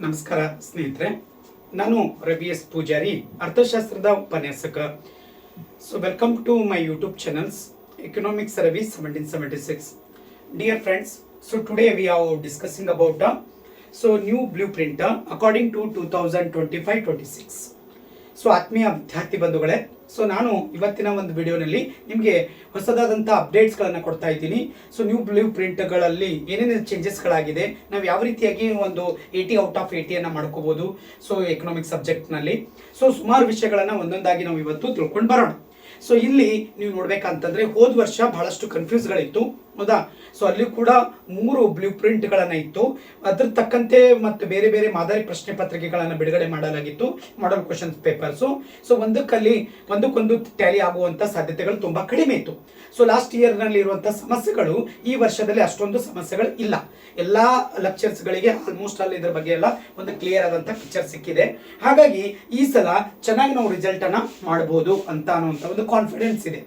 ನಮಸ್ಕಾರ ಸ್ನೇಹಿತರೆ, ನಾನು ರವಿ ಎಸ್ ಪೂಜಾರಿ, ಅರ್ಥಶಾಸ್ತ್ರದ ಉಪನ್ಯಾಸಕ. So welcome to my YouTube channels economics Ravi 1776. Dear friends, so today we are discussing about new blueprint according to 2025-26. So ಆತ್ಮೀಯ ವಿದ್ಯಾರ್ಥಿ ಬಂಧುಗಳೇ, ಸೊ ನಾನು ಇವತ್ತಿನ ಒಂದು ವಿಡಿಯೋನಲ್ಲಿ ನಿಮಗೆ ಹೊಸದಾದಂಥ ಅಪ್ಡೇಟ್ಸ್ಗಳನ್ನು ಕೊಡ್ತಾ ಇದ್ದೀನಿ. ಸೊ ನ್ಯೂ ಬ್ಲೂ ಪ್ರಿಂಟ್ಗಳಲ್ಲಿ ಏನೇನು ಚೇಂಜಸ್ಗಳಾಗಿದೆ, ನಾವು ಯಾವ ರೀತಿಯಾಗಿ ಒಂದು 80 ಔಟ್ ಆಫ್ 80 ಮಾಡ್ಕೋಬಹುದು ಸೊ ಎಕನಾಮಿಕ್ಸ್ ಸಬ್ಜೆಕ್ಟ್ನಲ್ಲಿ. ಸೊ ಸುಮಾರು ವಿಷಯಗಳನ್ನು ಒಂದೊಂದಾಗಿ ನಾವು ಇವತ್ತು ತಿಳ್ಕೊಂಡು ಬರೋಣ. ಸೊ ಇಲ್ಲಿ ನೀವು ನೋಡ್ಬೇಕಂತಂದ್ರೆ ಹೋದ ವರ್ಷ ಬಹಳಷ್ಟು ಕನ್ಫ್ಯೂಸ್ಗಳಿತ್ತು, ಹೌದಾ? ಸೊ ಅಲ್ಲಿ ಕೂಡ 3 ಬ್ಲೂ ಪ್ರಿಂಟ್ಗಳನ್ನ ಇತ್ತು. ಅದ್ರ ತಕ್ಕಂತೆ ಮತ್ತು ಬೇರೆ ಬೇರೆ ಮಾದರಿ ಪ್ರಶ್ನೆ ಪತ್ರಿಕೆಗಳನ್ನು ಬಿಡುಗಡೆ ಮಾಡಲಾಗಿತ್ತು, ಮಾಡೆಲ್ ಕ್ವಶನ್ ಪೇಪರ್ಸು. ಸೊ ಒಂದಕ್ಕೊಂದು ಟ್ಯಾಲಿ ಆಗುವಂತ ಸಾಧ್ಯತೆಗಳು ತುಂಬಾ ಕಡಿಮೆ ಇತ್ತು. ಸೊ ಲಾಸ್ಟ್ ಇಯರ್ ನಲ್ಲಿ ಇರುವಂತಹ ಸಮಸ್ಯೆಗಳು ಈ ವರ್ಷದಲ್ಲಿ ಅಷ್ಟೊಂದು ಸಮಸ್ಯೆಗಳು ಇಲ್ಲ. ಎಲ್ಲಾ ಲೆಕ್ಚರ್ಸ್ ಗಳಿಗೆ ಆಲ್ಮೋಸ್ಟ್ ಅಲ್ಲಿ ಇದ್ರ ಬಗ್ಗೆ ಎಲ್ಲ ಒಂದು ಕ್ಲಿಯರ್ ಆದಂತ ಪಿಕ್ಚರ್ ಸಿಕ್ಕಿದೆ. ಹಾಗಾಗಿ ಈ ಸಲ ಚೆನ್ನಾಗಿ ನಾವು ರಿಸಲ್ಟ್ ಅನ್ನ ಮಾಡಬಹುದು ಅಂತ ಅನ್ನುವಂತ ಒಂದು ಕಾನ್ಫಿಡೆನ್ಸ್ ಇದೆ.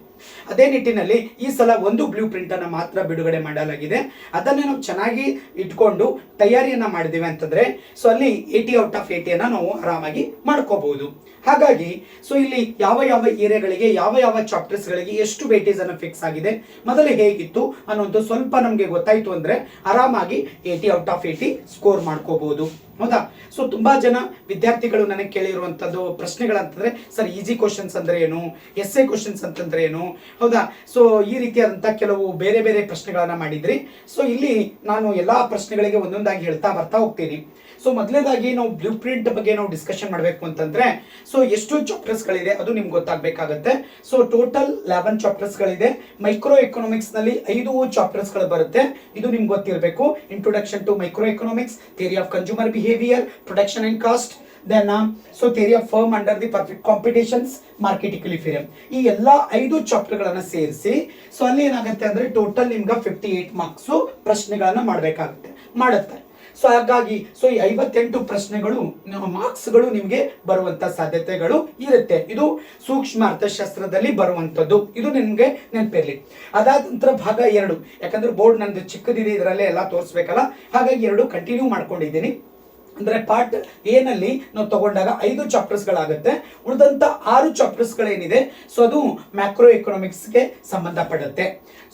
ಅದೇ ನಿಟ್ಟಿನಲ್ಲಿ ಈ ಸಲ ಒಂದು ಬ್ಲೂ ಪ್ರಿಂಟ್ ಅನ್ನ ಮಾತ್ರ ಬಿಡುಗಡೆ ಮಾಡಲಾಗಿದೆ. ಅದನ್ನೇ ನಾವು ಚೆನ್ನಾಗಿ ಇಟ್ಕೊಂಡು ತಯಾರಿಯನ್ನ ಮಾಡಿದ್ದೇವೆ ಅಂತಂದ್ರೆ ಸೊ ಅಲ್ಲಿ 80 ಔಟ್ ಆಫ್ 80 ನಾವು ಆರಾಮಾಗಿ ಮಾಡ್ಕೋಬಹುದು. ಹಾಗಾಗಿ ಸೊ ಇಲ್ಲಿ ಯಾವ ಯಾವ ಏರಿಯಾಗಳಿಗೆ ಯಾವ ಚಾಪ್ಟರ್ಸ್ ಗಳಿಗೆ ಎಷ್ಟು ವೇಟೇಜ್ ಅನ್ನು ಫಿಕ್ಸ್ ಆಗಿದೆ, ಮೊದಲು ಹೇಗಿತ್ತು ಅನ್ನೋದು ಸ್ವಲ್ಪ ನಮಗೆ ಗೊತ್ತಾಯ್ತು ಅಂದ್ರೆ ಆರಾಮಾಗಿ 80 ಔಟ್ ಆಫ್ 80 ಸ್ಕೋರ್ ಮಾಡ್ಕೋಬಹುದು, ಹೌದಾ? ಸೊ ತುಂಬಾ ಜನ ವಿದ್ಯಾರ್ಥಿಗಳು ನನಗೆ ಕೇಳಿರುವಂತದ್ದು ಪ್ರಶ್ನೆಗಳಂತಂದ್ರೆ, ಸರ್ ಈಸಿ ಕ್ವಶನ್ಸ್ ಅಂದ್ರೆ ಏನು, ಎಸ್ಎ ಕ್ವಶನ್ಸ್ ಅಂತಂದ್ರೆ ಏನು, ಹೌದಾ? ಸೊ ಈ ರೀತಿಯಾದಂತಹ ಕೆಲವು ಬೇರೆ ಬೇರೆ ಪ್ರಶ್ನೆಗಳನ್ನ ಮಾಡಿದ್ರಿ. ಸೊ ಇಲ್ಲಿ ನಾನು ಎಲ್ಲಾ ಪ್ರಶ್ನೆಗಳಿಗೆ ಒಂದೊಂದಾಗಿ ಹೇಳ್ತಾ ಬರ್ತಾ ಹೋಗ್ತೀನಿ. ಸೊ ಮೊದಲನೇದಾಗಿ ನಾವು ಬ್ಲೂ ಪ್ರಿಂಟ್ ಬಗ್ಗೆ ನಾವು ಡಿಸ್ಕಷನ್ ಮಾಡಬೇಕು ಅಂತಂದ್ರೆ ಸೊ ಎಷ್ಟು ಚಾಪ್ಟರ್ಸ್ ಗಳಿದೆ ಅದು ನಿಮ್ಗೆ ಗೊತ್ತಾಗಬೇಕಾಗುತ್ತೆ. ಸೊ ಟೋಟಲ್ 11 ಚಾಪ್ಟರ್ಸ್ ಗಳಿದೆ. ಮೈಕ್ರೋ ಎಕನಾಮಿಕ್ಸ್ ನಲ್ಲಿ 5 ಚಾಪ್ಟರ್ಸ್ ಗಳು ಬರುತ್ತೆ, ಇದು ನಿಮ್ಗೆ ಗೊತ್ತಿರಬೇಕು. Introduction to micro economics, theory of consumer behaviour, production and cost, then so theory of firm under the perfect competitions, market equilibrium. ಈ ಎಲ್ಲಾ 5 ಚಾಪ್ಟರ್ ಗಳನ್ನ ಸೇರಿಸಿ ಸೊ ಅಲ್ಲಿ ಏನಾಗುತ್ತೆ ಅಂದ್ರೆ ಟೋಟಲ್ ನಿಮ್ಗೆ 58 ಮಾರ್ಕ್ಸ್ ಪ್ರಶ್ನೆಗಳನ್ನ ಮಾಡುತ್ತೆ. ಸೊ ಹಾಗಾಗಿ ಸೊ ಈ 58 ಪ್ರಶ್ನೆಗಳು ಮಾರ್ಕ್ಸ್ ಗಳು ನಿಮ್ಗೆ ಬರುವಂತ ಸಾಧ್ಯತೆಗಳು ಇರುತ್ತೆ. ಇದು ಸೂಕ್ಷ್ಮ ಅರ್ಥಶಾಸ್ತ್ರದಲ್ಲಿ ಬರುವಂತದ್ದು, ಇದು ನಿಮ್ಗೆ ನೆನಪಿರ್ಲಿ. ಅದಾದ ನಂತರ ಭಾಗ 2, ಯಾಕಂದ್ರೆ ಬೋರ್ಡ್ ನಂದು ಚಿಕ್ಕದಿದೆ, ಇದರಲ್ಲೇ ಎಲ್ಲ ತೋರಿಸ್ಬೇಕಲ್ಲ, ಹಾಗಾಗಿ 2 ಕಂಟಿನ್ಯೂ ಮಾಡ್ಕೊಂಡಿದ್ದೀನಿ. ಅಂದ್ರೆ ಪಾರ್ಟ್ ಎ ನಲ್ಲಿ ನಾವು ತಗೊಂಡಾಗ 5 ಚಾಪ್ಟರ್ಸ್ ಗಳಾಗುತ್ತೆ. ಉಳಿದಂತ 6 ಚಾಪ್ಟರ್ಸ್ ಗಳೇನಿದೆ ಸೊ ಅದು ಮ್ಯಾಕ್ರೋ ಎಕನಾಮಿಕ್ಸ್ ಗೆ ಸಂಬಂಧಪಡುತ್ತೆ.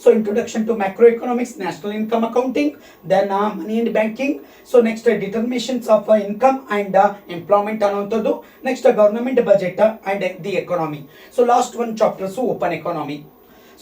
So introduction to macro economics, national income accounting, then money and banking, so next determinations of income and employment ಅನ್ನುವಂಥದ್ದು, next government budget and the economy. So last 1 chapters open economy,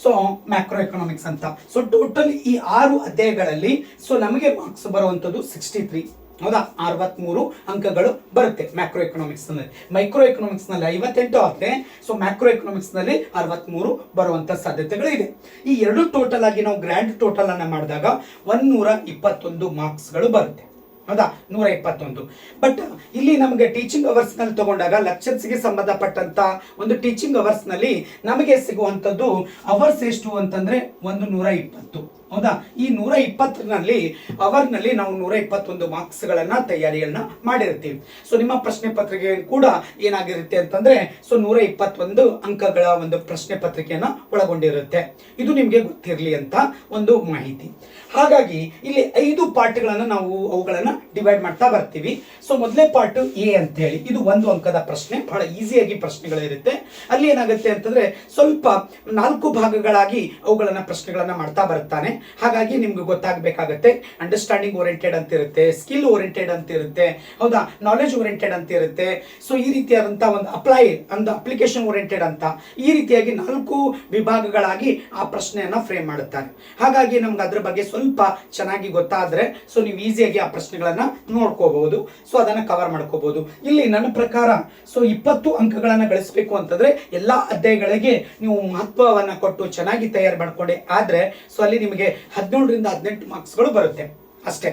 so macro economics ಅಂತ. So total ಈ 6 ಅಧ್ಯಾಯಗಳಲ್ಲಿ so ನಮಗೆ marks ಬರುವಂತದ್ದು 63, ಹೌದಾ? 63 ಅಂಕಗಳು ಬರುತ್ತೆ macro economics ನಲ್ಲಿ. Micro economics ನಲ್ಲಿ 58 ಆದ್ರೆ ಸೊ ಮ್ಯಾಕ್ರೋ ಎಕನಾಮಿಕ್ಸ್ ನಲ್ಲಿ 63 ಬರುವಂತ ಸಾಧ್ಯತೆಗಳು ಇದೆ. ಈ 2 ಟೋಟಲ್ ಆಗಿ ನಾವು ಗ್ರ್ಯಾಂಡ್ ಟೋಟಲ್ ಅನ್ನ ಮಾಡಿದಾಗ 121 ಮಾರ್ಕ್ಸ್ ಗಳು ಬರುತ್ತೆ, ಹೌದಾ? 121. ಬಟ್ ಇಲ್ಲಿ ನಮಗೆ ಟೀಚಿಂಗ್ ಅವರ್ಸ್ ನಲ್ಲಿ ತಗೊಂಡಾಗ ಲೆಕ್ಚರ್ಸ್ ಗೆ ಸಂಬಂಧಪಟ್ಟಂತ ಒಂದು ಟೀಚಿಂಗ್ ಅವರ್ಸ್ ನಲ್ಲಿ ನಮಗೆ ಸಿಗುವಂತದ್ದು ಅವರ್ಸ್ ಎಷ್ಟು ಅಂತಂದ್ರೆ 120, ಹೌದಾ? ಈ 120 ಅವರ್ ನಲ್ಲಿ ನಾವು 121 ಮಾರ್ಕ್ಸ್ ಗಳನ್ನ ತಯಾರಿಯನ್ನ ಮಾಡಿರ್ತೀವಿ. ಸೊ ನಿಮ್ಮ ಪ್ರಶ್ನೆ ಪತ್ರಿಕೆ ಕೂಡ ಏನಾಗಿರುತ್ತೆ ಅಂತಂದ್ರೆ ಸೊ 121 ಅಂಕಗಳ ಒಂದು ಪ್ರಶ್ನೆ ಪತ್ರಿಕೆಯನ್ನ ಒಳಗೊಂಡಿರುತ್ತೆ. ಇದು ನಿಮ್ಗೆ ಗೊತ್ತಿರಲಿ ಅಂತ ಒಂದು ಮಾಹಿತಿ. ಹಾಗಾಗಿ ಇಲ್ಲಿ 5 ಪಾರ್ಟ್ಗಳನ್ನ ನಾವು ಅವುಗಳನ್ನ ಡಿವೈಡ್ ಮಾಡ್ತಾ ಬರ್ತೀವಿ. ಸೊ ಮೊದಲೇ ಪಾರ್ಟ್ ಎ ಅಂತ ಹೇಳಿ, ಇದು 1 ಅಂಕದ ಪ್ರಶ್ನೆ, ಬಹಳ ಈಸಿಯಾಗಿ ಪ್ರಶ್ನೆಗಳಿರುತ್ತೆ. ಅಲ್ಲಿ ಏನಾಗುತ್ತೆ ಅಂತಂದ್ರೆ ಸ್ವಲ್ಪ 4 ಭಾಗಗಳಾಗಿ ಅವುಗಳನ್ನ ಪ್ರಶ್ನೆಗಳನ್ನ ಮಾಡ್ತಾ ಬರ್ತಾನೆ. ಹಾಗಾಗಿ ನಿಮ್ಗೆ ಗೊತ್ತಾಗಬೇಕಾಗತ್ತೆ. ಅಂಡರ್ಸ್ಟ್ಯಾಂಡಿಂಗ್ ಓರಿಯೆಂಟೆಡ್ ಅಂತ ಇರುತ್ತೆ, ಸ್ಕಿಲ್ ಓರಿಯೆಂಟೆಡ್ ಅಂತ ಇರುತ್ತೆ, ಹೌದಾ? ನಾಲೆಜ್ ಓರಿಯೆಂಟೆಡ್ ಅಂತ ಇರುತ್ತೆ. ಸೊ ಈ ರೀತಿಯಾದಂತಹ ಒಂದು ಅಪ್ಲಿಕೇಶನ್ ಓರಿಯೆಂಟೆಡ್ ಅಂತ, ಈ ರೀತಿಯಾಗಿ 4 ವಿಭಾಗಗಳಾಗಿ ಆ ಪ್ರಶ್ನೆಯನ್ನ ಫ್ರೇಮ್ ಮಾಡುತ್ತಾರೆ. ಹಾಗಾಗಿ ನಮ್ಗೆ ಅದ್ರ ಬಗ್ಗೆ ಸ್ವಲ್ಪ ಚೆನ್ನಾಗಿ ಗೊತ್ತಾದ್ರೆ ಸೊ ನೀವು ಈಸಿಯಾಗಿ ಆ ಪ್ರಶ್ನೆಗಳನ್ನ ನೋಡ್ಕೋಬಹುದು, ಸೊ ಅದನ್ನ ಕವರ್ ಮಾಡ್ಕೋಬಹುದು. ಇಲ್ಲಿ ನನ್ನ ಪ್ರಕಾರ ಸೊ 20 ಅಂಕಗಳನ್ನ ಗಳಿಸಬೇಕು ಅಂತಂದ್ರೆ ಎಲ್ಲಾ ಅಧ್ಯಾಯಗಳಿಗೆ ನೀವು ಮಹತ್ವವನ್ನ ಕೊಟ್ಟು ಚೆನ್ನಾಗಿ ತಯಾರು ಮಾಡ್ಕೊಂಡೆ ಆದ್ರೆ ಸೊ ಅಲ್ಲಿ ನಿಮಗೆ 17 ರಿಂದ 18 ಮಾರ್ಕ್ಸ್ ಗಳು ಬರುತ್ತೆ ಅಷ್ಟೇ.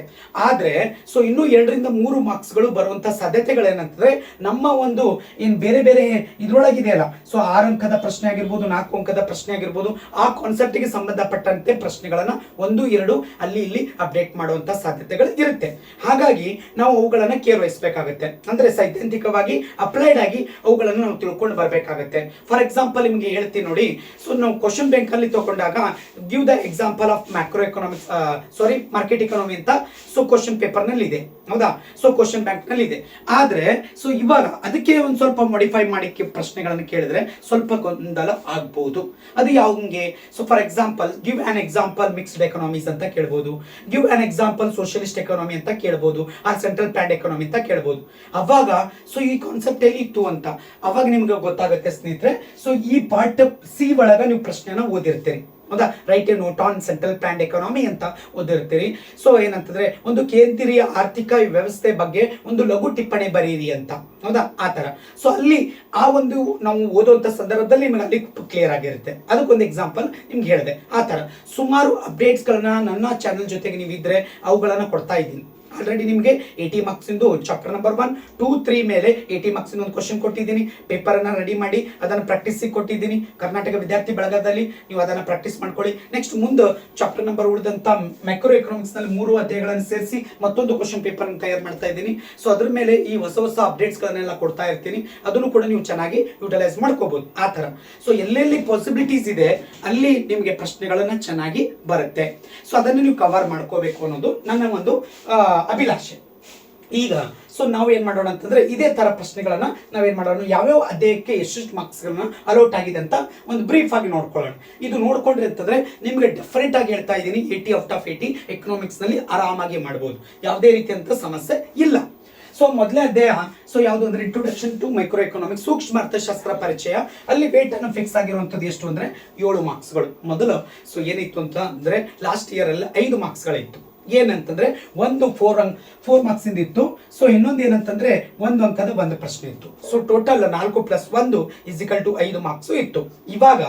ಆದ್ರೆ ಸೊ ಇನ್ನು 2 ರಿಂದ 3 ಮಾರ್ಕ್ಸ್ ಗಳು ಬರುವಂತ ಸಾಧ್ಯತೆಗಳೇನಂತಂದ್ರೆ ನಮ್ಮ ಒಂದು ಏನ್ ಬೇರೆ ಬೇರೆ ಇದ್ರೊಳಗಿದೆಯಲ್ಲ, ಸೊ 6 ಅಂಕದ ಪ್ರಶ್ನೆ ಆಗಿರ್ಬೋದು, 4 ಅಂಕದ ಪ್ರಶ್ನೆ ಆಗಿರ್ಬೋದು, ಆ ಕಾನ್ಸೆಪ್ಟ್ ಗೆ ಸಂಬಂಧಪಟ್ಟಂತೆ ಪ್ರಶ್ನೆಗಳನ್ನ 1, 2 ಅಲ್ಲಿ ಇಲ್ಲಿ ಅಪ್ಡೇಟ್ ಮಾಡುವಂತ ಸಾಧ್ಯತೆಗಳು ಇರುತ್ತೆ. ಹಾಗಾಗಿ ನಾವು ಅವುಗಳನ್ನ ಕೇರ್ ವಹಿಸಬೇಕಾಗುತ್ತೆ. ಅಂದ್ರೆ ಸೈದ್ಧಾಂತಿಕವಾಗಿ ಅಪ್ಲೈಡ್ ಆಗಿ ಅವುಗಳನ್ನ ನಾವು ತಿಳ್ಕೊಂಡು ಬರ್ಬೇಕಾಗತ್ತೆ. ಫಾರ್ ಎಕ್ಸಾಂಪಲ್ ನಿಮ್ಗೆ ಹೇಳ್ತೀನಿ ನೋಡಿ. ಸೊ ನಾವು ಕ್ವಶನ್ ಬ್ಯಾಂಕ್ ಅಲ್ಲಿ ತಗೊಂಡಾಗ give the example of macro economics market economy ಅಂತ ಸೊ ಕ್ವಶನ್ ಪೇಪರ್ ನಲ್ಲಿ ಇದೆ, ಹೌದಾ. ಸೊ ಕ್ವಶನ್ ಬ್ಯಾಂಕ್ ನಲ್ಲಿ ಇದೆ. ಆದ್ರೆ ಸೊ ಇವಾಗ ಅದಕ್ಕೆ ಒಂದು ಸ್ವಲ್ಪ ಮಾಡಿಫೈ ಮಾಡಿ ಪ್ರಶ್ನೆಗಳನ್ನು ಕೇಳಿದ್ರೆ ಸ್ವಲ್ಪ ಗೊಂದಲ ಆಗ್ಬಹುದು. ಅದು ಯಾವಂಗೆ? So for example give an example mixed economies ಅಂತ ಕೇಳ್ಬೋದು, give an example socialist economy ಅಂತ ಕೇಳ್ಬೋದು, ಆರ್ ಸೆಂಟ್ರಲ್ ಪ್ಲಾನ್ಡ್ ಎಕಾನಮಿ ಅಂತ ಕೇಳ್ಬೋದು. ಅವಾಗ ಸೊ ಈ ಕಾನ್ಸೆಪ್ಟ್ ಎಲ್ಲಿ ಇತ್ತು ಅಂತ ಅವಾಗ ನಿಮ್ಗೆ ಗೊತ್ತಾಗುತ್ತೆ ಸ್ನೇಹಿತರೆ. ಸೊ ಈ ಪಾರ್ಟ್ ಸಿ ಒಳಗ ನೀವು ಪ್ರಶ್ನೆನ ಓದಿರ್ತೀರಿ, ಹೌದಾ. Right A note on central planned economy ಅಂತ ಓದಿರ್ತೀರಿ. ಸೊ ಏನಂತಂದ್ರೆ ಒಂದು ಕೇಂದ್ರೀಯ ಆರ್ಥಿಕ ವ್ಯವಸ್ಥೆ ಬಗ್ಗೆ ಒಂದು ಲಘು ಟಿಪ್ಪಣಿ ಬರೀರಿ ಅಂತ, ಹೌದಾ, ಆ ತರ. ಸೊ ಅಲ್ಲಿ ಆ ಒಂದು ನಾವು ಓದುವಂತ ಸಂದರ್ಭದಲ್ಲಿ ನಿಮಗೆ ಅಲ್ಲಿ ಕ್ಲಿಯರ್ ಆಗಿರುತ್ತೆ. ಅದಕ್ಕೊಂದು ಎಕ್ಸಾಂಪಲ್ ನಿಮ್ಗೆ ಹೇಳಿದೆ. ಆ ತರ ಸುಮಾರು ಅಪ್ಡೇಟ್ಸ್ ಗಳನ್ನ ನನ್ನ ಚಾನಲ್ ಜೊತೆಗೆ ನೀವು ಇದ್ರೆ ಅವುಗಳನ್ನ ಕೊಡ್ತಾ ಇದ್ದೀನಿ. ಆಲ್ರೆಡಿ ನಿಮಗೆ 80 ಮಾರ್ಕ್ಸ್ ಇಂದು ಚಾಪ್ಟರ್ ನಂಬರ್ 1, 2, 3 ಮೇಲೆ 80 ಮಾರ್ಕ್ಸ್ ಇಂದ ಒಂದು ಕ್ವಶನ್ ಕೊಟ್ಟಿದ್ದೀನಿ. ಪೇಪರ್ ಅನ್ನ ರೆಡಿ ಮಾಡಿ ಅದನ್ನ ಪ್ರಾಕ್ಟೀಸ್ ಕೊಟ್ಟಿದ್ದೀನಿ. ಕರ್ನಾಟಕ ವಿದ್ಯಾರ್ಥಿ ಬಳಗದಲ್ಲಿ ನೀವು ಅದನ್ನ ಪ್ರಾಕ್ಟೀಸ್ ಮಾಡ್ಕೊಳ್ಳಿ. ನೆಕ್ಸ್ಟ್ ಮುಂದೆ ಚಾಪ್ಟರ್ ನಂಬರ್ ಉಳಿದಂತ ಮ್ಯಾಕ್ರೋ ಎಕನಾಮಿಕ್ಸ್ ನಲ್ಲಿ 3 ಅಧ್ಯಾಯಗಳನ್ನು ಸೇರಿಸಿ ಮತ್ತೊಂದು ಕ್ವಶನ್ ಪೇಪರ್ ಅನ್ನು ತಯಾರು ಮಾಡ್ತಾ ಇದ್ದೀನಿ. ಸೊ ಅದ್ರ ಮೇಲೆ ಈ ಹೊಸ ಅಪ್ಡೇಟ್ಸ್ ಗಳನ್ನೆಲ್ಲ ಕೊಡ್ತಾ ಇರ್ತೀನಿ. ಅದನ್ನು ಕೂಡ ನೀವು ಚೆನ್ನಾಗಿ ಯುಟಿಲೈಸ್ ಮಾಡ್ಕೋಬಹುದು. ಆ ತರ ಸೊ ಎಲ್ಲೆಲ್ಲಿ ಪಾಸಿಬಿಲಿಟೀಸ್ ಇದೆ ಅಲ್ಲಿ ನಿಮಗೆ ಪ್ರಶ್ನೆಗಳನ್ನ ಚೆನ್ನಾಗಿ ಬರುತ್ತೆ. ಸೊ ಅದನ್ನು ನೀವು ಕವರ್ ಮಾಡ್ಕೋಬೇಕು ಅನ್ನೋದು ನನ್ನ ಒಂದು ಅಭಿಲಾಷೆ. ಈಗ ಸೊ ನಾವು ಏನ್ ಮಾಡೋಣ ಅಂತಂದ್ರೆ ಇದೇ ತರ ಪ್ರಶ್ನೆಗಳನ್ನ ನಾವೇನ್ ಮಾಡೋಣ, ಯಾವ್ಯಾವ ಅಧ್ಯಾಯಕ್ಕೆ ಎಷ್ಟೆಷ್ಟು ಮಾರ್ಕ್ಸ್ ಗಳನ್ನ ಅಲೌಟ್ ಆಗಿದೆ ಅಂತ ಒಂದು ಬ್ರೀಫ್ ಆಗಿ ನೋಡ್ಕೊಳ್ಳೋಣ. ಇದು ನೋಡ್ಕೊಂಡ್ರೆ ಅಂತಂದ್ರೆ ನಿಮ್ಗೆ ಡಿಫರೆಂಟ್ ಆಗಿ ಹೇಳ್ತಾ ಇದ್ದೀನಿ, 80 ಔಟ್ ಆಫ್ 80 ಎಕನಾಮಿಕ್ಸ್ ನಲ್ಲಿ ಆರಾಮಾಗಿ ಮಾಡಬಹುದು, ಯಾವುದೇ ರೀತಿಯಂತ ಸಮಸ್ಯೆ ಇಲ್ಲ. ಸೊ ಮೊದಲೇ ಅಧ್ಯಾಯ ಸೊ ಯಾವುದು ಅಂದ್ರೆ ಇಂಟ್ರೊಡಕ್ಷನ್ ಟು ಮೈಕ್ರೋ ಎಕನಾಮಿಕ್ಸ್, ಸೂಕ್ಷ್ಮ ಅರ್ಥಶಾಸ್ತ್ರ ಪರಿಚಯ. ಅಲ್ಲಿ ವೇಟ್ ಅನ್ನು ಫಿಕ್ಸ್ ಆಗಿರುವಂತದ್ದು ಎಷ್ಟು ಅಂದ್ರೆ 7 ಮಾರ್ಕ್ಸ್ಗಳು. ಮೊದಲು ಸೊ ಏನಿತ್ತು ಅಂತ ಅಂದ್ರೆ ಲಾಸ್ಟ್ ಇಯರ್ ಅಲ್ಲಿ 5 ಮಾರ್ಕ್ಸ್ಗಳಿತ್ತು. ಏನಂತಂದ್ರೆ ಒಂದು 4 ಮಾರ್ಕ್ಸ್ ಇಂದ ಇತ್ತು. ಸೊ ಇನ್ನೊಂದು ಏನಂತಂದ್ರೆ 1 ಅಂಕದ ಒಂದು ಪ್ರಶ್ನೆ ಇತ್ತು. ಸೊ ಟೋಟಲ್ 4 + 1 = 5 ಮಾರ್ಕ್ಸ್ ಇತ್ತು. ಇವಾಗ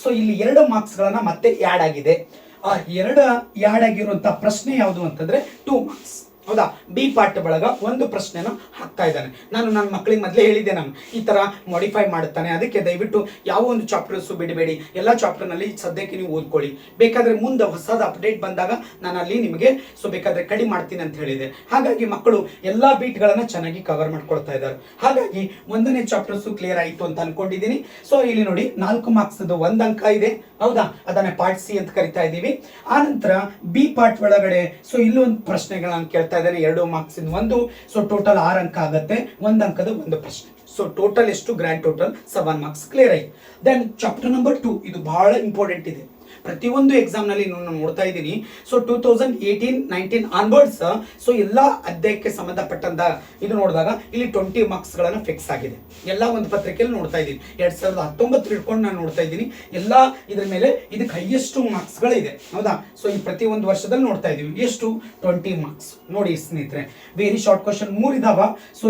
ಸೊ ಇಲ್ಲಿ 2 ಮಾರ್ಕ್ಸ್ ಗಳನ್ನ ಮತ್ತೆ ಆಡ್ ಆಗಿದೆ. ಆ 2 ಆಡ್ ಆಗಿರುವಂತ ಪ್ರಶ್ನೆ ಯಾವುದು ಅಂತಂದ್ರೆ 2 ಮಾರ್ಕ್ಸ್, ಹೌದಾ. ಬಿ ಪಾರ್ಟ್ ಬಳಗ ಒಂದು ಪ್ರಶ್ನೆನ ಹಾಕ್ತಾ ಇದ್ದಾನೆ. ನಾನು ನನ್ನ ಮಕ್ಕಳಿಗೆ ಮೊದಲೇ ಹೇಳಿದ್ದೆ, ನಾನು ಈ ತರ ಮಾಡಿಫೈ ಮಾಡುತ್ತಾನೆ, ಅದಕ್ಕೆ ದಯವಿಟ್ಟು ಯಾವ ಒಂದು ಚಾಪ್ಟರ್ಸ್ ಬಿಡಬೇಡಿ, ಎಲ್ಲ ಚಾಪ್ಟರ್ ನಲ್ಲಿ ಸದ್ಯಕ್ಕೆ ನೀವು ಓದ್ಕೊಳ್ಳಿ, ಬೇಕಾದ್ರೆ ಮುಂದೆ ಹೊಸದ ಅಪ್ಡೇಟ್ ಬಂದಾಗ ನಾನು ಅಲ್ಲಿ ನಿಮಗೆ ಸೊ ಬೇಕಾದ್ರೆ ಕಡಿಮೆ ಮಾಡ್ತೀನಿ ಅಂತ ಹೇಳಿದೆ. ಹಾಗಾಗಿ ಮಕ್ಕಳು ಎಲ್ಲಾ ಬೀಟ್ ಗಳನ್ನ ಚೆನ್ನಾಗಿ ಕವರ್ ಮಾಡ್ಕೊಳ್ತಾ ಇದ್ದಾರೆ. ಹಾಗಾಗಿ 1ನೇ ಚಾಪ್ಟರ್ಸ್ ಕ್ಲಿಯರ್ ಆಯಿತು ಅಂತ ಅನ್ಕೊಂಡಿದ್ದೀನಿ. ಸೊ ಇಲ್ಲಿ ನೋಡಿ 4 ಮಾರ್ಕ್ಸ್ 1 ಅಂಕ ಇದೆ, ಹೌದಾ. ಅದನ್ನ ಪಾರ್ಟ್ ಸಿ ಅಂತ ಕರಿತಾ ಇದ್ದೀವಿ. ಆ ನಂತರ ಬಿ ಪಾರ್ಟ್ ಒಳಗಡೆ ಸೊ ಇಲ್ಲೊಂದು ಪ್ರಶ್ನೆಗಳನ್ನ ಕೇಳ್ತಾ ಇದ್ದೇನೆ, 2 ಮಾರ್ಕ್ಸ್ ಇಂದ 1. ಸೊ ಟೋಟಲ್ 6 ಅಂಕ ಆಗುತ್ತೆ, 1 ಅಂಕದ ಒಂದು ಪ್ರಶ್ನೆ. ಸೊ ಟೋಟಲ್ ಎಷ್ಟು? ಗ್ರ್ಯಾಂಡ್ ಟೋಟಲ್ 7 ಮಾರ್ಕ್ಸ್ ಕ್ಲಿಯರ್ ಆಯ್ತು. ದೆನ್ ಚಾಪ್ಟರ್ ನಂಬರ್ 2, ಇದು ಬಹಳ ಇಂಪಾರ್ಟೆಂಟ್ ಇದೆ. ಪ್ರತಿಯೊಂದು ಎಕ್ಸಾಮ್ ನಲ್ಲಿ ನಾನು ನೋಡ್ತಾ ಇದ್ದೀನಿ. ಸೊ 2018-19 ಆನ್ವರ್ಡ್ಸ್ ಸೊ ಎಲ್ಲಾ ಅಧ್ಯಾಯಕ್ಕೆ ಸಂಬಂಧಪಟ್ಟಂತ ಇದು ನೋಡಿದಾಗ ಇಲ್ಲಿ 20 ಮಾರ್ಕ್ಸ್ ಗಳನ್ನ ಫಿಕ್ಸ್ ಆಗಿದೆ. ಎಲ್ಲಾ ಒಂದು ಪತ್ರಿಕೆಯಲ್ಲಿ ನೋಡ್ತಾ ಇದ್ದೀನಿ. 2019 ಇಟ್ಕೊಂಡು ನಾನು ನೋಡ್ತಾ ಇದ್ದೀನಿ. ಎಲ್ಲಾ ಇದ್ರ ಮೇಲೆ ಇದಕ್ಕೆ ಹೈಯೆಸ್ಟ್ ಮಾರ್ಕ್ಸ್ ಗಳಿದೆ, ಹೌದಾ. ಸೊ ಈ ಪ್ರತಿ ಒಂದು ವರ್ಷದಲ್ಲಿ ನೋಡ್ತಾ ಇದೀವಿ. ಎಷ್ಟು? 20 ಮಾರ್ಕ್ಸ್. ನೋಡಿ ಸ್ನೇಹಿತರೆ, ವೆರಿ ಶಾರ್ಟ್ ಕ್ವಶನ್ 3 ಇದಾವ. ಸೊ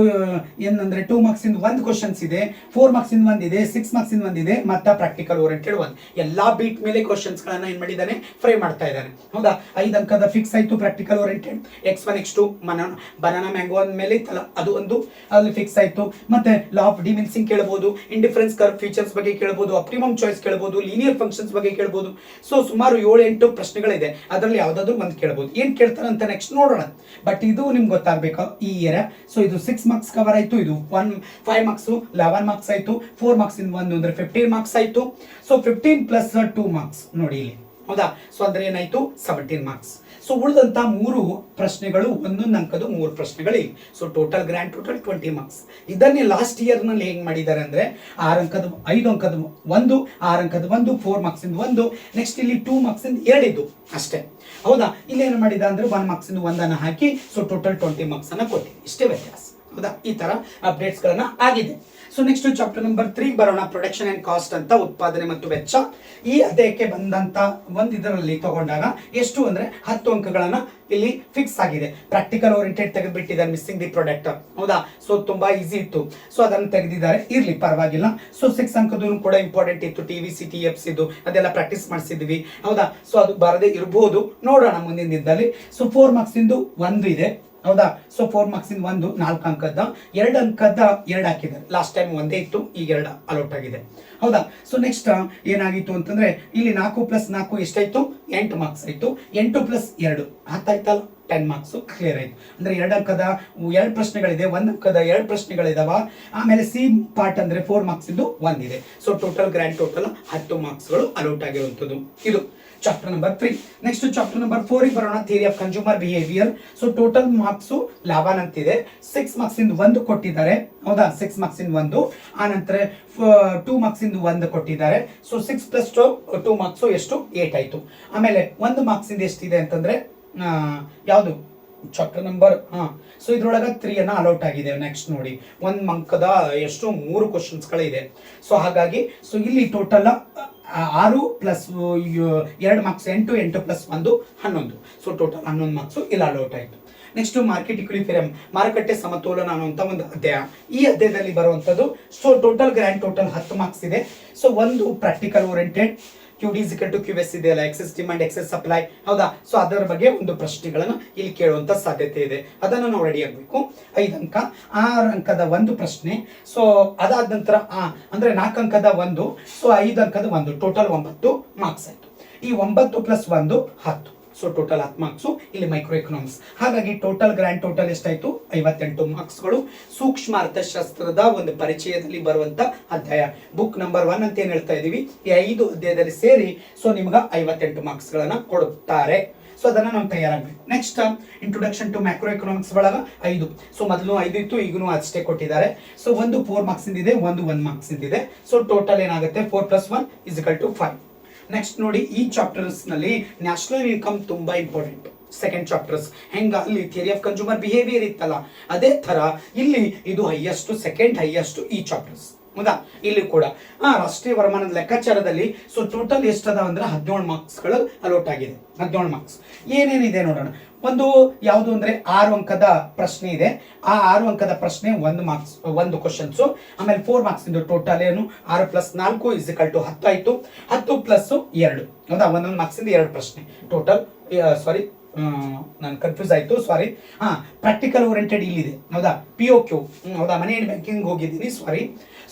ಏನಂದ್ರೆ 2 ಮಾರ್ಕ್ಸ್ ಇಂದ 1 ಕ್ವಶನ್ಸ್ ಇದೆ, 4 ಮಾರ್ಕ್ಸ್ ಇಂದ 1 ಇದೆ, 6 ಮಾರ್ಕ್ಸ್ ಇಂದ 1 ಇದೆ, ಮತ್ತೆ ಪ್ರಾಕ್ಟಿಕಲ್ ಓರಿಯೆಂಟೆಡ್ 1. ಎಲ್ಲಾ ಬೀಟ್ ಮೇಲೆ ಕ್ವಶನ್ಸ್ ಗಳನ್ನ ಏನ್ ಮಾಡಿದ್ದಾನೆ, ಫ್ರೈ ಮಾಡ್ತಾ ಇದ್ದಾನೆ, ಹೌದಾ. 5 ಅಂಕದ ಫಿಕ್ಸ್ ಆಯ್ತು practical oriented. X1 X2 banana mango ಅಂದ್ಮೇಲೆ ಇತ್ತಲ್ಲ ಅದು ಒಂದು ಅಲ್ಲಿ ಫಿಕ್ಸ್ ಆಯ್ತು. ಮತ್ತೆ ಲಾ ಆಫ್ ಡಿಮಿನ್ಸಿಂಗ್ ಕೇಳಬಹುದು, ಇಂಡಿಫರೆನ್ಸ್ ಕರ್ವ್ ಫೀಚರ್ಸ್ ಬಗ್ಗೆ ಕೇಳಬಹುದು, ಆಪ್ಟಿಮಮ್ ಚಾಯ್ಸ್ ಕೇಳಬಹುದು, ಲೀನಿಯರ್ ಫಂಕ್ಷನ್ಸ್ ಬಗ್ಗೆ ಕೇಳಬಹುದು. ಸೊ ಸುಮಾರು 7-8 ಪ್ರಶ್ನೆಗಳಿದೆ, ಅದರಲ್ಲಿ ಯಾವ್ದಾದ್ರು ಒಂದು ಕೇಳಬಹುದು. ಏನ್ ಕೇಳ್ತಾರೆ ಅಂತ ನೆಕ್ಸ್ಟ್ ನೋಡೋಣ. ಬಟ್ ಇದು ನಿಮ್ಗೆ ಗೊತ್ತಾಗಬೇಕು ಈ ಇಯರ್. ಸೊ ಇದು 6 ಮಾರ್ಕ್ಸ್ ಕವರ್ ಆಯ್ತು, ಇದು 5 ಮಾರ್ಕ್ಸ್ 11 ಮಾರ್ಕ್ಸ್ ಆಯ್ತು, 4 ಮಾರ್ಕ್ಸ್ ಇಂದ 1 ಅಂದ್ರೆ 15 ಮಾರ್ಕ್ಸ್ ಆಯ್ತು. ಸೊ 15 + 2 ಮಾರ್ಕ್ಸ್ ನೋಡಿ ಇಲ್ಲಿ, ಹೌದಾ. ಸೊ ಅಂದ್ರೆ ಏನಾಯ್ತು? 17 ಮಾರ್ಕ್ಸ್. ಸೊ ಉಳಿದಂತ 3 ಪ್ರಶ್ನೆಗಳು 1 ಅಂಕದ 3 ಪ್ರಶ್ನೆಗಳು. So total grand total 20 marks. ಇದನ್ನೇ ಲಾಸ್ಟ್ ಇಯರ್ ನಲ್ಲಿ ಹೆಂಗ್ ಮಾಡಿದ್ದಾರೆ ಅಂದ್ರೆ 6 ಅಂಕದ 5 ಅಂಕದ 1, 6 ಅಂಕದ 1, 4 ಮಾರ್ಕ್ಸ್ ಇಂದ 1, ನೆಕ್ಸ್ಟ್ ಇಲ್ಲಿ 2 ಮಾರ್ಕ್ಸ್ ಇಂದ 2 ಇದ್ದು ಅಷ್ಟೇ, ಹೌದಾ. ಇಲ್ಲಿ ಏನು ಮಾಡಿದ ಅಂದ್ರೆ 1 ಮಾರ್ಕ್ಸ್ ಇಂದ 1 ಅನ್ನ ಹಾಕಿ ಸೊ ಟೋಟಲ್ 20 ಮಾರ್ಕ್ಸ್ ಅನ್ನ ಕೊಟ್ಟಿದೆ. ಇಷ್ಟೇ ವ್ಯತ್ಯಾಸ, ಹೌದಾ. ಈ ತರ ಅಪ್ಡೇಟ್ಸ್ ಗಳನ್ನ ಆಗಿದೆ. ಸೊ ನೆಕ್ಸ್ಟ್ ಚಾಪ್ಟರ್ ನಂಬರ್ 3 ಬರೋಣ, ಪ್ರೊಡಕ್ಷನ್ ಅಂಡ್ ಕಾಸ್ಟ್ ಅಂತ, ಉತ್ಪಾದನೆ ಮತ್ತು ವೆಚ್ಚ. ಈ ಅಧ್ಯಾಯಕ್ಕೆ ಬಂದಂತ ಒಂದು ಇದರಲ್ಲಿ ತಗೊಂಡಾಗ ಎಷ್ಟು ಅಂದ್ರೆ 10 ಅಂಕಗಳನ್ನ ಇಲ್ಲಿ ಫಿಕ್ಸ್ ಆಗಿದೆ. ಪ್ರಾಕ್ಟಿಕಲ್ ಓರಿಯೆಂಟೆಡ್ ತೆಗೆದುಬಿಟ್ಟಿದ್ದಾರೆ, ಮಿಸ್ಸಿಂಗ್ ದಿ ಪ್ರಾಡಕ್ಟ್, ಹೌದಾ. ಸೊ ತುಂಬಾ ಈಸಿ ಇತ್ತು, ಸೊ ಅದನ್ನು ತೆಗೆದಿದ್ದಾರೆ, ಇರ್ಲಿ ಪರವಾಗಿಲ್ಲ. ಸೊ 6 ಅಂಕದೂ ಕೂಡ ಇಂಪಾರ್ಟೆಂಟ್ ಇತ್ತು, TVC TFC ಇದು ಅದೆಲ್ಲ ಪ್ರಾಕ್ಟೀಸ್ ಮಾಡಿಸಿದ್ವಿ, ಹೌದಾ. ಸೊ ಅದು ಬರದೇ ಇರಬಹುದು, ನೋಡೋಣ ಮುಂದಿನ ದಿನದಲ್ಲಿ. ಸೊ 4 ಮಾರ್ಕ್ಸ್ ಇಂದು 1 ಇದೆ, ಹೌದಾ. ಸೊ 4 ಮಾರ್ಕ್ಸ್ ಇಂದ 1 4 ಅಂಕದ 2 ಅಂಕದ 2 ಹಾಕಿದ್ದಾರೆ. ಲಾಸ್ಟ್ ಟೈಮ್ 1 ಇತ್ತು, ಈಗ 2 ಅಲೌಟ್ ಆಗಿದೆ, ಹೌದಾ. ಸೊ ನೆಕ್ಸ್ಟ್ ಏನಾಗಿತ್ತು ಅಂತಂದ್ರೆ ಇಲ್ಲಿ 4 + 4 ಎಷ್ಟಾಯ್ತು? 8 ಮಾರ್ಕ್ಸ್ ಆಯ್ತು. 8 + 2 10 ಆಯ್ತಲ್ಲ, 10 ಮಾರ್ಕ್ಸ್ ಕ್ಲಿಯರ್ ಆಯ್ತು. ಅಂದ್ರೆ 2 ಅಂಕದ 2 ಪ್ರಶ್ನೆಗಳಿದೆ, 1 ಅಂಕದ 2 ಪ್ರಶ್ನೆಗಳಿದಾವ. ಆಮೇಲೆ ಸಿ ಪಾರ್ಟ್ ಅಂದ್ರೆ 4 ಮಾರ್ಕ್ಸ್ ಇಂದು 1 ಇದೆ. So total grand total 10 marks ಗಳು ಅಲೌಟ್ ಆಗಿರುವಂತದ್ದು ಇದು. Chapter number 3. Next chapter number 4 ಗೆ ಬರೋಣ, theory of consumer behaviour. So total marks 11 ಅಂತಿದೆ. 6 ಮಾರ್ಕ್ಸ್ ಇಂದ 1 ಕೊಟ್ಟಿದ್ದಾರೆ, ಹೌದಾ? 6 ಮಾರ್ಕ್ಸ್ ಇಂದ 1, ಆ ನಂತರ 2 ಮಾರ್ಕ್ಸ್ ಇಂದ 1 ಕೊಟ್ಟಿದ್ದಾರೆ. ಸೊ 6 ಪ್ಲಸ್ 2 ಮಾರ್ಕ್ಸ್ ಎಷ್ಟು? 8 ಆಯ್ತು. ಆಮೇಲೆ 1 ಮಾರ್ಕ್ಸ್ ಇಂದ ಎಷ್ಟಿದೆ ಅಂತಂದ್ರೆ ಯಾವುದು ಚಾಪ್ಟರ್ ನಂಬರ್ ಸೊ ಇದ್ರೊಳಗ 3 ಅನ್ನ ಅಲೌಟ್ ಆಗಿದೆ. ನೆಕ್ಸ್ಟ್ ನೋಡಿ, 1 ಅಂಕದ ಎಷ್ಟು 3 ಕ್ವಶನ್ಸ್ಗಳಿದೆ. ಸೊ ಹಾಗಾಗಿ ಸೊ ಇಲ್ಲಿ total 6 plus 2 marks 8, 8 plus 1 11. So total 11 marks ಇಲ್ಲಿ ಅಲೌಟ್ ಆಯ್ತು. ನೆಕ್ಸ್ಟ್ ಮಾರ್ಕೆಟ್ ಇಕ್ವಿಲಿಬ್ರಿಯಂ, ಮಾರುಕಟ್ಟೆ ಸಮತೋಲನ ಅನ್ನುವಂಥ ಒಂದು ಅಧ್ಯಾಯ. ಈ ಅಧ್ಯಾಯದಲ್ಲಿ ಬರುವಂಥದ್ದು so total grand total 10 marks ಇದೆ. ಸೊ ಒಂದು practical oriented, QD is equal to QS ಇದೆಯಲ್ಲ, ಎಕ್ಸೆಸ್ ಡಿಮಾಂಡ್ ಎಕ್ಸೆಸ್ ಸಪ್ಲೈ, ಹೌದಾ? ಸೊ ಅದರ ಬಗ್ಗೆ ಒಂದು ಪ್ರಶ್ನೆಗಳನ್ನ ಇಲ್ಲಿ ಕೇಳುವಂತ ಸಾಧ್ಯತೆ ಇದೆ. ಅದನ್ನು ನಾವು ರೆಡಿ ಆಗಬೇಕು. 5 ಅಂಕ, 6 ಅಂಕದ 1 ಪ್ರಶ್ನೆ. ಸೊ ಅದಾದ ನಂತರ ಅಂದ್ರೆ 4 ಅಂಕದ 1, ಸೊ 5 ಅಂಕದ 1, ಟೋಟಲ್ 9 ಮಾರ್ಕ್ಸ್ ಆಯ್ತು. ಈ 9 ಪ್ಲಸ್ 1 10. ಸೊ ಟೋಟಲ್ 10 ಮಾರ್ಕ್ಸ್ ಇಲ್ಲಿ ಮೈಕ್ರೋ ಎಕನಾಮಿಕ್ಸ್. ಹಾಗಾಗಿ ಟೋಟಲ್ ಗ್ರ್ಯಾಂಡ್ ಟೋಟಲ್ ಎಷ್ಟಾಯ್ತು? 58 ಮಾರ್ಕ್ಸ್ಗಳು. ಸೂಕ್ಷ್ಮ ಅರ್ಥಶಾಸ್ತ್ರದ ಒಂದು ಪರಿಚಯದಲ್ಲಿ ಬರುವಂತ ಅಧ್ಯಾಯ, ಬುಕ್ ನಂಬರ್ 1 ಅಂತ ಏನ್ ಹೇಳ್ತಾ ಇದೀವಿ, ಈ 5 ಅಧ್ಯಾಯದಲ್ಲಿ ಸೇರಿ ಸೊ ನಿಮ್ಗೆ 58 ಮಾರ್ಕ್ಸ್ ಗಳನ್ನ ಕೊಡುತ್ತಾರೆ. ಸೊ ಅದನ್ನ ನಾವು ತಯಾರಾಗಬೇಕು. Next introduction to macro economics ಒಳಗ 5. ಸೊ ಮೊದಲು 5 ಇತ್ತು, ಈಗನು ಅಷ್ಟೇ ಕೊಟ್ಟಿದ್ದಾರೆ. ಸೊ ಒಂದು 4 ಮಾರ್ಕ್ಸ್ ಇಂದಿದೆ, ಒಂದು 1 ಮಾರ್ಕ್ಸ್ ಇಂದಿದೆ. ಸೊ ಟೋಟಲ್ ಏನಾಗುತ್ತೆ? 4 + 1 = 5. ನೆಕ್ಸ್ಟ್ ನೋಡಿ, ಈ ಚಾಪ್ಟರ್ಸ್ ನಲ್ಲಿ ನ್ಯಾಷನಲ್ ಇನ್ಕಮ್ ತುಂಬಾ ಇಂಪಾರ್ಟೆಂಟ್. ಸೆಕೆಂಡ್ ಚಾಪ್ಟರ್ಸ್ ಹೆಂಗ ಅಲ್ಲಿ ಥಿಯರಿ ಆಫ್ ಕನ್ಸ್ಯೂಮರ್ ಬಿಹೇವಿಯರ್ ಇತ್ತಲ್ಲ, ಅದೇ ತರ ಇಲ್ಲಿ ಇದು ಹೈಯೆಸ್ಟ್, ಸೆಕೆಂಡ್ ಹೈಯೆಸ್ಟ್ ಈ ಚಾಪ್ಟರ್ಸ್, ಹೌದಾ? ಇಲ್ಲಿ ಕೂಡ ರಾಷ್ಟ್ರೀಯ ವರಮಾನದ ಲೆಕ್ಕಾಚಾರದಲ್ಲಿ ಸೊ ಟೋಟಲ್ ಎಷ್ಟದ ಅಂದ್ರೆ 17 ಮಾರ್ಕ್ಸ್ಗಳು ಅಲೋಟ್ ಆಗಿದೆ. 17 ಮಾರ್ಕ್ಸ್ ಏನೇನಿದೆ ನೋಡೋಣ. ಒಂದು ಯಾವುದು ಅಂದ್ರೆ 6 ಅಂಕದ ಪ್ರಶ್ನೆ ಇದೆ. ಆ 6 ಅಂಕದ ಪ್ರಶ್ನೆ 1 ಮಾರ್ಕ್ಸ್, 1 ಕ್ವಶನ್ಸ್. ಆಮೇಲೆ 4 ಮಾರ್ಕ್ಸ್ ಇಂದು ಟೋಟಲ್ ಏನು 6 + 4 = 10 ಆಯ್ತು. 10 + 2, ಹೌದಾ? 1 ಮಾರ್ಕ್ಸ್ ಇಂದ 2 ಪ್ರಶ್ನೆ ಟೋಟಲ್. ಸಾರಿ, ನಾನು ಕನ್ಫ್ಯೂಸ್ ಆಯ್ತು, ಸಾರಿ. ಪ್ರಾಕ್ಟಿಕಲ್ ಓರಿಯೆಂಟೆಡ್ ಇಲ್ಲಿದೆ, ಹೌದಾ? POQ, ಹೌದಾ? ಮನಿ ಅಂಡ್ ಬ್ಯಾಂಕಿಂಗ್ ಹೋಗಿದ್ದೀನಿ, ಸಾರಿ.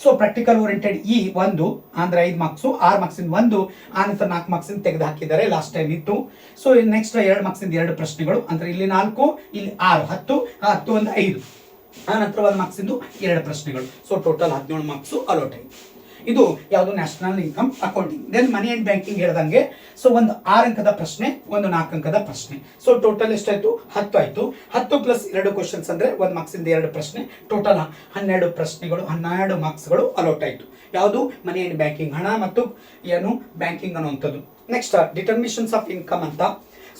ಸೊ ಪ್ರಾಕ್ಟಿಕಲ್ ಓರಿಯೆಂಟೆಡ್ ಈ 1 ಅಂದ್ರೆ 5 ಮಾರ್ಕ್ಸ್, 6 ಮಾರ್ಕ್ಸ್ ಇಂದ 1, ಆನಂತರ 4 ಮಾರ್ಕ್ಸ್ ಇಂದ ತೆಗೆದು ಹಾಕಿದ್ದಾರೆ, ಲಾಸ್ಟ್ ಟೈಮ್ ಇತ್ತು. ಸೊ ನೆಕ್ಸ್ಟ್ 2 ಮಾರ್ಕ್ಸ್ ಇಂದ 2 ಪ್ರಶ್ನೆಗಳು, ಅಂದ್ರೆ ಇಲ್ಲಿ 4, ಇಲ್ಲಿ 6, 10, 10 ಒಂದು 5, ಆನಂತರ 1 ಮಾರ್ಕ್ಸ್ ಇಂದ 2 ಪ್ರಶ್ನೆಗಳು. ಸೊ ಟೋಟಲ್ 17 ಮಾರ್ಕ್ಸ್ ಅಲೋಟ್ ಆಯ್ತು. ಇದು ಯಾವುದು? National income accounting. Then money and banking ಹೇಳ್ದಂಗೆ ಸೊ ಒಂದು 6 ಅಂಕದ ಪ್ರಶ್ನೆ, ಒಂದು 4 ಅಂಕದ ಪ್ರಶ್ನೆ. ಸೊ ಟೋಟಲ್ ಎಷ್ಟಾಯ್ತು? 10 ಆಯ್ತು. 10 + 2 ಕ್ವಶನ್ಸ್ ಅಂದ್ರೆ 1 ಮಾರ್ಕ್ಸ್ ಇಂದ 2 ಪ್ರಶ್ನೆ, ಟೋಟಲ್ 12 ಪ್ರಶ್ನೆಗಳು, 12 ಮಾರ್ಕ್ಸ್ಗಳು ಅಲೋಟ್ ಆಯ್ತು. ಯಾವುದು? ಮನಿ ಅಂಡ್ ಬ್ಯಾಂಕಿಂಗ್, ಹಣ ಮತ್ತು ಏನು ಬ್ಯಾಂಕಿಂಗ್ ಅನ್ನುವಂಥದ್ದು. ನೆಕ್ಸ್ಟ್ ಡಿಟರ್ಮಿನೇಷನ್ಸ್ ಆಫ್ ಇನ್ಕಮ್ ಅಂತ,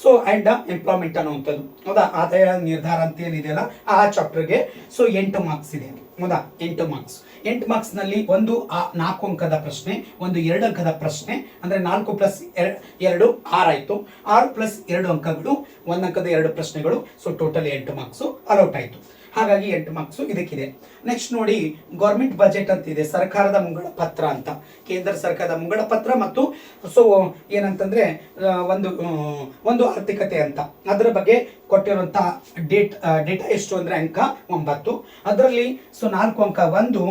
ಸೊ ಅಂಡ್ ಎಂಪ್ಲಾಯ್ಮೆಂಟ್ ಅನ್ನುವಂಥದ್ದು, ಹೌದಾ? ಆದಾಯ ನಿರ್ಧಾರ ಅಂತ ಏನಿದೆಯಲ್ಲ ಆ ಚಾಪ್ಟರ್ಗೆ ಸೊ 8 ಮಾರ್ಕ್ಸ್ ಇದೆ, ಹೌದಾ? 8 ಮಾರ್ಕ್ಸ್. 8 ಮಾರ್ಕ್ಸ್ ನಲ್ಲಿ ಒಂದು 4 ಅಂಕದ ಪ್ರಶ್ನೆ, ಒಂದು 2 ಅಂಕದ ಪ್ರಶ್ನೆ, ಅಂದ್ರೆ 4 + 2 6 ಆಯ್ತು. 6 + 2 ಅಂಕಗಳು, 1 ಅಂಕದ 2 ಪ್ರಶ್ನೆಗಳು. ಸೊ ಟೋಟಲ್ 8 ಮಾರ್ಕ್ಸ್ ಅಲೌಟ್ ಆಯ್ತು. ಹಾಗಾಗಿ 8 ಮಾರ್ಕ್ಸ್ ಇದಕ್ಕಿದೆ. ನೆಕ್ಸ್ಟ್ ನೋಡಿ, ಗೌರ್ಮೆಂಟ್ ಬಜೆಟ್ ಅಂತ ಇದೆ, ಸರ್ಕಾರದ ಮುಂಗಡ ಪತ್ರ ಅಂತ, ಕೇಂದ್ರ ಸರ್ಕಾರದ ಮುಂಗಡ ಪತ್ರ ಮತ್ತು ಸೊ ಏನಂತಂದ್ರೆ ಒಂದು ಆರ್ಥಿಕತೆ ಅಂತ, ಅದರ ಬಗ್ಗೆ ಕೊಟ್ಟಿರುವಂತಹ ಡೇಟಾ ಎಷ್ಟು ಅಂದ್ರೆ ಅಂಕ 9. ಅದರಲ್ಲಿ ಸೊ 4 ಅಂಕ 1,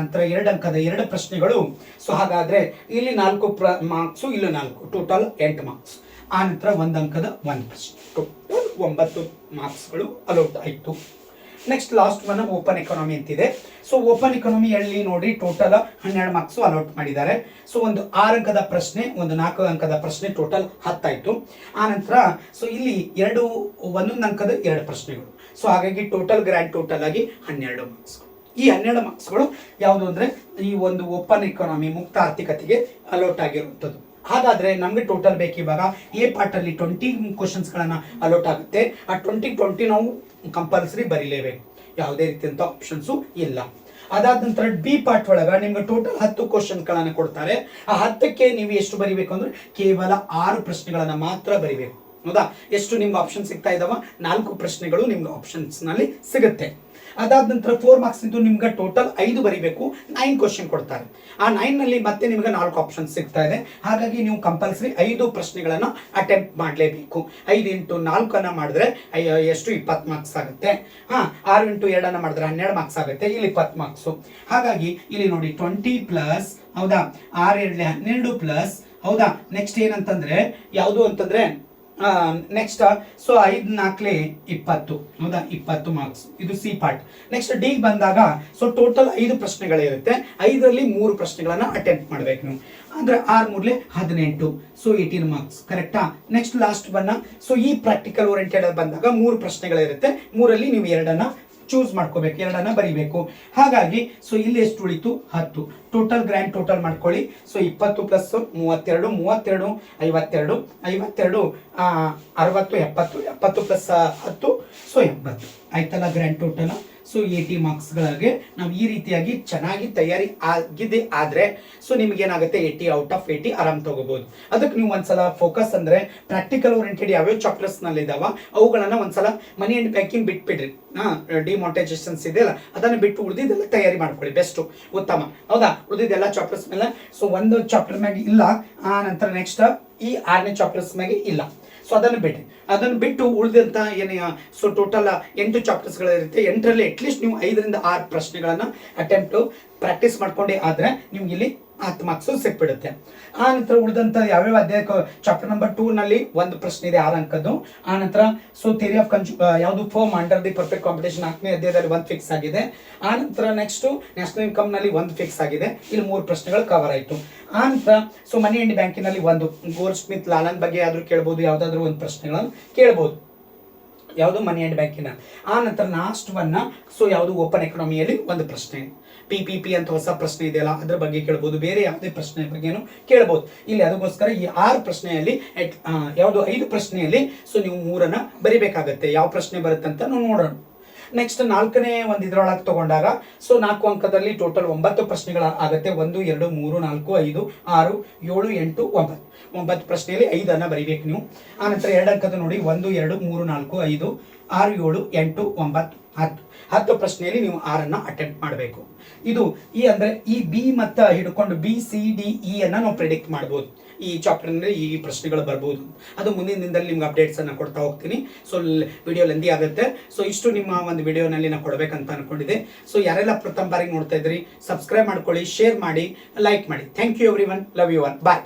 ನಂತರ 2 ಅಂಕದ 2 ಪ್ರಶ್ನೆಗಳು. ಸೊ ಹಾಗಾದ್ರೆ ಇಲ್ಲಿ 4 ಮಾರ್ಕ್ಸ್, ಇಲ್ಲಿ 4, ಟೋಟಲ್ 8 ಮಾರ್ಕ್ಸ್. ಆ ನಂತರ 1 ಅಂಕದ 1 ಪ್ರಶ್ನೆ, ಟೋಟಲ್ 9 ಮಾರ್ಕ್ಸ್ಗಳು ಅಲೌಟ್ ಆಯ್ತು. Next last one open economy ಅಂತಿದೆ. ಸೊ ಓಪನ್ ಎಕಾನಮಿ ಅಲ್ಲಿ ನೋಡಿ ಟೋಟಲ್ 12 ಮಾರ್ಕ್ಸ್ ಅಲೌಟ್ ಮಾಡಿದ್ದಾರೆ. ಸೊ ಒಂದು 6 ಅಂಕದ ಪ್ರಶ್ನೆ, ಒಂದು 4 ಅಂಕದ ಪ್ರಶ್ನೆ, ಟೋಟಲ್ 10 ಆಯ್ತು. ಆ ನಂತರ ಸೊ ಇಲ್ಲಿ 1 ಅಂಕದ 2 ಪ್ರಶ್ನೆಗಳು. ಸೊ ಹಾಗಾಗಿ ಟೋಟಲ್ ಗ್ರ್ಯಾಂಡ್ ಟೋಟಲ್ ಆಗಿ 12 ಮಾರ್ಕ್ಸ್. ಈ 12 ಮಾರ್ಕ್ಸ್ಗಳು ಯಾವುದು ಅಂದ್ರೆ ಈ ಒಂದು ಓಪನ್ ಎಕಾನಮಿ, ಮುಕ್ತ ಆರ್ಥಿಕತೆಗೆ ಅಲೌಟ್ ಆಗಿರುವಂಥದ್ದು. ಹಾಗಾದ್ರೆ ನಮ್ಗೆ ಟೋಟಲ್ ಬೇಕು ಇವಾಗ ಎ ಪಾರ್ಟ್ ಅಲ್ಲಿ 20 ಕ್ವಶನ್ಸ್ ಗಳನ್ನ ಅಲೌಟ್ ಆಗುತ್ತೆ. ಆ 20 ನಾವು ಕಂಪಲ್ಸರಿ ಬರೀಲೇಬೇಕು, ಯಾವುದೇ ರೀತಿಯಂತ ಆಪ್ಷನ್ಸ್ ಇಲ್ಲ. ಅದಾದ ನಂತರ ಬಿ ಪಾರ್ಟ್ ಒಳಗ ನಿಮ್ಗೆ ಟೋಟಲ್ 10 ಕ್ವಶನ್ ಗಳನ್ನ ಕೊಡ್ತಾರೆ. ಆ 10ಕ್ಕೆ ನೀವು ಎಷ್ಟು ಬರಿಬೇಕು ಅಂದ್ರೆ ಕೇವಲ 6 ಪ್ರಶ್ನೆಗಳನ್ನ ಮಾತ್ರ ಬರಿಬೇಕು, ಹೌದಾ? ಎಷ್ಟು ನಿಮ್ಗೆ ಆಪ್ಷನ್ ಸಿಗ್ತಾ ಇದಾವ? 4 ಪ್ರಶ್ನೆಗಳು ನಿಮ್ಗೆ ಆಪ್ಷನ್ಸ್ ನಲ್ಲಿ ಸಿಗುತ್ತೆ. ಅದಾದ ನಂತರ 4 ಮಾರ್ಕ್ಸ್ ಇಂದು ನಿಮ್ಗೆ ಟೋಟಲ್ 5 ಬರಿಬೇಕು, 9 ಕ್ವಶನ್ ಕೊಡ್ತಾರೆ. ಆ 9 ನಲ್ಲಿ ಮತ್ತೆ ನಿಮ್ಗೆ 4 ಆಪ್ಷನ್ ಸಿಗ್ತಾ ಇದೆ. ಹಾಗಾಗಿ ನೀವು ಕಂಪಲ್ಸರಿ 5 ಪ್ರಶ್ನೆಗಳನ್ನ ಅಟೆಂಪ್ಟ್ ಮಾಡಲೇಬೇಕು. 5 × 4 ಅನ್ನ ಮಾಡಿದ್ರೆ ಎಷ್ಟು? 20 ಮಾರ್ಕ್ಸ್ ಆಗುತ್ತೆ. 6 × 2 ಅನ್ನ ಮಾಡಿದ್ರೆ 12 ಮಾರ್ಕ್ಸ್ ಆಗುತ್ತೆ, ಇಲ್ಲಿ 20 ಮಾರ್ಕ್ಸ್. ಹಾಗಾಗಿ ಇಲ್ಲಿ ನೋಡಿ 20 ಪ್ಲಸ್, ಹೌದಾ? 6 × 2 12 ಪ್ಲಸ್, ಹೌದಾ? ನೆಕ್ಸ್ಟ್ ಏನಂತಂದ್ರೆ ಯಾವುದು ಅಂತಂದ್ರೆ ನೆಕ್ಸ್ಟ್ ಸೊ 5×4 = 20 ಹೌದಾ, 20 ಮಾರ್ಕ್ಸ್. ಇದು ಸಿ ಪಾರ್ಟ್. ನೆಕ್ಸ್ಟ್ ಡಿ ಬಂದಾಗ ಸೊ ಟೋಟಲ್ 5 ಪ್ರಶ್ನೆಗಳಿರುತ್ತೆ. 5ರಲ್ಲಿ 3 ಪ್ರಶ್ನೆಗಳನ್ನ ಅಟೆಂಪ್ಟ್ ಮಾಡ್ಬೇಕು ನೀವು. ಅಂದ್ರೆ 6×3 = 18, ಸೊ 18 ಮಾರ್ಕ್ಸ್. ಕರೆಕ್ಟಾ? ನೆಕ್ಸ್ಟ್ ಲಾಸ್ಟ್ ಸೊ ಈ ಪ್ರಾಕ್ಟಿಕಲ್ ಓರಿಯೆಂಟೆಡ್ ಬಂದಾಗ 3 ಪ್ರಶ್ನೆಗಳಿರುತ್ತೆ. 3ರಲ್ಲಿ ನೀವು 2 ಚೂಸ್ ಮಾಡ್ಕೋಬೇಕು, 2 ಬರಿಬೇಕು. ಹಾಗಾಗಿ ಸೊ ಇಲ್ಲಿ ಎಷ್ಟು ಉಳಿತು? 10. ಟೋಟಲ್ ಗ್ರ್ಯಾಂಡ್ ಟೋಟಲ್ ಮಾಡ್ಕೊಳ್ಳಿ. ಸೊ 20 + 32, 32 52, 52 60, 70, 70 + 10 ಸೊ 80 ಆಯ್ತಲ್ಲ ಗ್ರ್ಯಾಂಡ್ ಟೋಟಲ್. ಸೊ 80 ಮಾರ್ಕ್ಸ್ಗಳಿಗೆ ನಾವು ಈ ರೀತಿಯಾಗಿ ಚೆನ್ನಾಗಿ ತಯಾರಿ ಆಗಿದೆ ಆದರೆ ಸೊ ನಿಮ್ಗೆ ಏನಾಗುತ್ತೆ 80 ಔಟ್ ಆಫ್ 80 ಆರಾಮ್ ತಗೋಬಹುದು. ಅದಕ್ಕೆ ನೀವು ಒಂದ್ಸಲ ಫೋಕಸ್ ಅಂದ್ರೆ ಪ್ರಾಕ್ಟಿಕಲ್ ಓರಿಯೆಂಟೆಡ್ ಯಾವ್ಯಾವ ಚಾಪ್ಟರ್ಸ್ ನಲ್ಲಿ ಇದಾವ ಅವುಗಳನ್ನ ಒಂದ್ಸಲ ಮನಿ ಅಂಡ್ ಬ್ಯಾಂಕಿಂಗ್ ಬಿಟ್ಬಿಡ್ರಿ. ಡಿಮಾನಿಟೈಸೇಷನ್ಸ್ ಇದೆಯಲ್ಲ ಅದನ್ನ ಬಿಟ್ಟು ಉಳಿದಿದ್ದೆಲ್ಲ ತಯಾರಿ ಮಾಡ್ಕೊಳ್ಳಿ, ಬೆಸ್ಟ್ ಉತ್ತಮ. ಹೌದಾ? ಉಳಿದಿದ್ದೆಲ್ಲ ಚಾಪ್ಟರ್ಸ್ ಮೇಲೆ ಸೊ ಒಂದು ಚಾಪ್ಟರ್ ಮ್ಯಾಗೆ ಇಲ್ಲ, ಆ ನಂತರ ನೆಕ್ಸ್ಟ್ ಈ 6ನೇ ಚಾಪ್ಟರ್ಸ್ ಮ್ಯಾಗೆ ಇಲ್ಲ. ಸೊ ಅದನ್ನು ಬಿಟ್ಟು ಉಳಿದಂತ ಏನೇ ಸೊ ಟೋಟಲ್ 8 ಚಾಪ್ಟರ್ಸ್ಗಳಿರುತ್ತೆ. 8ರಲ್ಲಿ ಅಟ್ಲೀಸ್ಟ್ ನೀವು 5-6 ಪ್ರಶ್ನೆಗಳನ್ನ ಅಟೆಂಪ್ಟ್ ಪ್ರಾಕ್ಟೀಸ್ ಮಾಡ್ಕೊಂಡೆ ಆದ್ರೆ ನಿಮ್ಗೆ ಇಲ್ಲಿ 10 ಮಾರ್ಕ್ಸ್ ಸಿಕ್ಬಿಡುತ್ತೆ. ಆ ನಂತರ ಉಳಿದಂತ ಯಾವ್ಯಾವ ಅಧ್ಯಾಯ ಚಾಪ್ಟರ್ ನಂಬರ್ 2 ನಲ್ಲಿ 1 ಪ್ರಶ್ನೆ ಇದೆ 6 ಅಂಕದ್ದು. ಆ ನಂತರ ಸೊ ಥಿಯರಿ ಆಫ್ ಯಾವುದು firm under the perfect competition 4ನೇ ಅಧ್ಯಾಯದಲ್ಲಿ 1 ಫಿಕ್ಸ್ ಆಗಿದೆ. ಆ ನಂತರ ನೆಕ್ಸ್ಟ್ ನ್ಯಾಷನಲ್ ಇನ್ಕಮ್ ನಲ್ಲಿ 1 ಫಿಕ್ಸ್ ಆಗಿದೆ. ಇಲ್ಲಿ 3 ಪ್ರಶ್ನೆಗಳು ಕವರ್ ಆಯ್ತು. ಆ ನಂತರ ಸೊ ಮನಿ ಅಂಡ್ ಬ್ಯಾಂಕಿನಲ್ಲಿ 1 ಗೋಲ್ಡ್ ಸ್ಮಿತ್ ಲಾಲನ್ ಬಗ್ಗೆ ಯಾವ್ದು ಕೇಳಬಹುದು, ಯಾವ್ದಾದ್ರು 1 ಪ್ರಶ್ನೆಗಳನ್ನು ಕೇಳಬಹುದು, ಯಾವುದು ಮನಿ ಅಂಡ್ ಬ್ಯಾಂಕಿನ. ಆ ನಂತರ ಲಾಸ್ಟ್ ಸೊ ಯಾವುದು ಓಪನ್ ಎಕನಾಮಿಯಲ್ಲಿ 1 ಪ್ರಶ್ನೆ, PPP ಅಂತ ಹೊಸ ಪ್ರಶ್ನೆ ಇದೆಯಲ್ಲ ಅದ್ರ ಬಗ್ಗೆ ಕೇಳಬಹುದು, ಬೇರೆ ಯಾವುದೇ ಪ್ರಶ್ನೆ ಬಗ್ಗೆನೂ ಕೇಳಬಹುದು. ಇಲ್ಲಿ ಅದಕ್ಕೋಸ್ಕರ ಈ 6 ಪ್ರಶ್ನೆಯಲ್ಲಿ ಯಾವುದು 5 ಪ್ರಶ್ನೆಯಲ್ಲಿ ಸೊ ನೀವು 3 ಬರಿಬೇಕಾಗತ್ತೆ. ಯಾವ ಪ್ರಶ್ನೆ ಬರುತ್ತೆ ಅಂತ ನಾವು ನೋಡೋಣ. ನೆಕ್ಸ್ಟ್ 4ನೇ ಇದ್ರೊಳಗೆ ತಗೊಂಡಾಗ ಸೊ 4 ಅಂಕದಲ್ಲಿ ಟೋಟಲ್ 9 ಪ್ರಶ್ನೆಗಳ ಆಗುತ್ತೆ. 1 2 3 4 5 6 7 8 9 9 ಪ್ರಶ್ನೆಯಲ್ಲಿ 5 ಬರಿಬೇಕು ನೀವು. ಆ ನಂತರ 2 ಅಂಕದ ನೋಡಿ 1 2 3 4 5 6 7 8 9 10 ಪ್ರಶ್ನೆಯಲ್ಲಿ ನೀವು 6 ಅಟೆಂಪ್ಟ್ ಮಾಡಬೇಕು. ಇದು ಈ ಅಂದ್ರೆ ಈ ಬಿ ಮತ್ತ ಹಿಡ್ಕೊಂಡು BCDE ಅನ್ನ ನಾವು ಪ್ರಿಡಿಕ್ಟ್ ಮಾಡಬಹುದು. ಈ ಚಾಪ್ಟರ್ ಅಂದ್ರೆ ಈ ಪ್ರಶ್ನೆಗಳು ಬರ್ಬೋದು. ಅದು ಮುಂದಿನ ದಿನದಲ್ಲಿ ನಿಮ್ಗೆ ಅಪ್ಡೇಟ್ಸ್ ಅನ್ನ ಕೊಡ್ತಾ ಹೋಗ್ತೀನಿ. ಸೊ ವಿಡಿಯೋ ಲೆಂದಿ ಆಗುತ್ತೆ. ಸೊ ಇಷ್ಟು ನಿಮ್ಮ ಒಂದು ವಿಡಿಯೋನಲ್ಲಿ ನಾವು ಕೊಡಬೇಕಂತ ಅನ್ಕೊಂಡಿದ್ದೆ. ಸೊ ಯಾರೆಲ್ಲ ಪ್ರಥಮ ಬಾರಿಗೆ ನೋಡ್ತಾ ಇದ್ರಿ ಸಬ್ಸ್ಕ್ರೈಬ್ ಮಾಡ್ಕೊಳ್ಳಿ, ಶೇರ್ ಮಾಡಿ, ಲೈಕ್ ಮಾಡಿ. Thank you everyone, love you one, bye.